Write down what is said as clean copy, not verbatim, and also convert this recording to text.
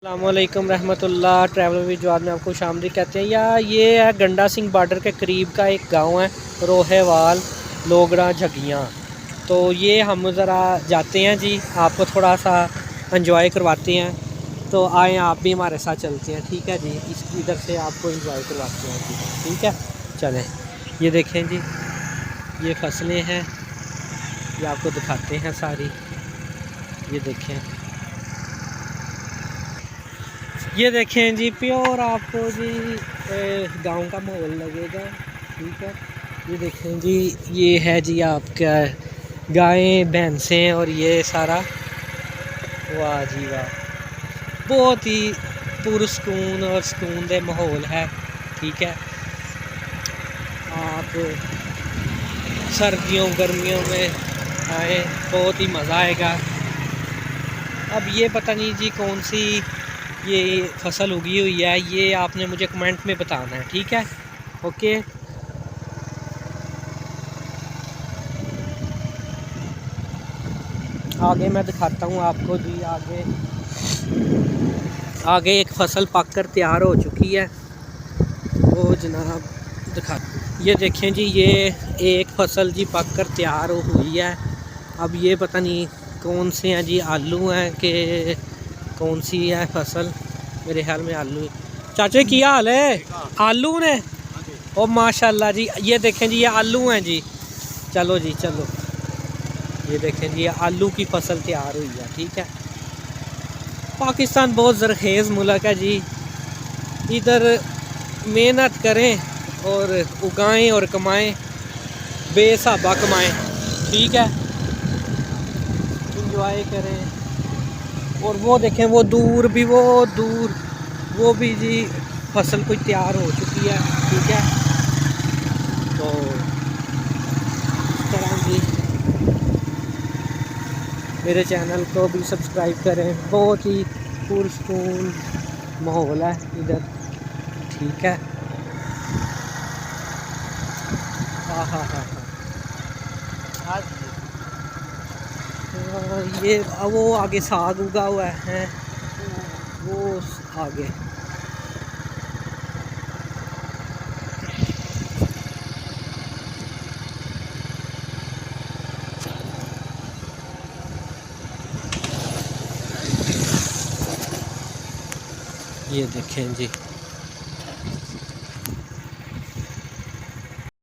अस्सलामुअलैकुम रहमतुल्लाह। Travel with Jawad में आपको शामदी कहते हैं। या ये है गंडा सिंह बॉर्डर के करीब का एक गांव है, रोहेवाल लोगड़ा झगियाँ। तो ये हम ज़रा जाते हैं जी, आपको थोड़ा सा इंजॉय करवाते हैं। तो आए आप भी हमारे साथ चलते हैं, ठीक है जी। इस इधर से आपको इंजॉय करवाते हैं जी, ठीक है। चलें, ये देखें जी, ये फसलें हैं, ये आपको दिखाते हैं सारी। ये देखें, ये देखें जी, प्योर आपको जी गांव का माहौल लगेगा, ठीक है। ये देखें जी, ये है जी आपका गायें भैंसें और ये सारा। वाह जी वाह, बहुत ही पुरस्कून और सुकून दे माहौल है, ठीक है। आप सर्दियों गर्मियों में आए, बहुत ही मज़ा आएगा। अब ये पता नहीं जी कौन सी ये फसल उगी हुई है, ये आपने मुझे कमेंट में बताना है, ठीक है। ओके, आगे मैं दिखाता हूँ आपको जी। आगे एक फसल पक कर तैयार हो चुकी है, वो जनाब दिखा। ये देखें जी, ये एक फसल जी पक कर तैयार हुई है। अब ये पता नहीं कौन से हैं जी, आलू हैं कि कौन सी है फसल, मेरे ख्याल में आलू। चाचा की हाल है? आलू ने? ओ माशाल्लाह जी, ये देखें जी, ये आलू हैं जी। चलो जी चलो, ये देखें जी, ये आलू की फसल तैयार हुई है, ठीक है। पाकिस्तान बहुत ज़रखेज़ मुल्क है जी, इधर मेहनत करें और उगाएं और कमाएं, बेसाबा कमाएं, ठीक है। इंजॉय करें। और वो देखें, वो दूर वो भी जी फसल कोई तैयार हो चुकी है, ठीक है। तो इस तरह जी मेरे चैनल को भी सब्सक्राइब करें। बहुत ही पुरसकून माहौल है इधर, ठीक है। हाँ हाँ हाँ हाँ, ये वो आगे साग उगा हुआ है, वो आगे। ये देखें जी।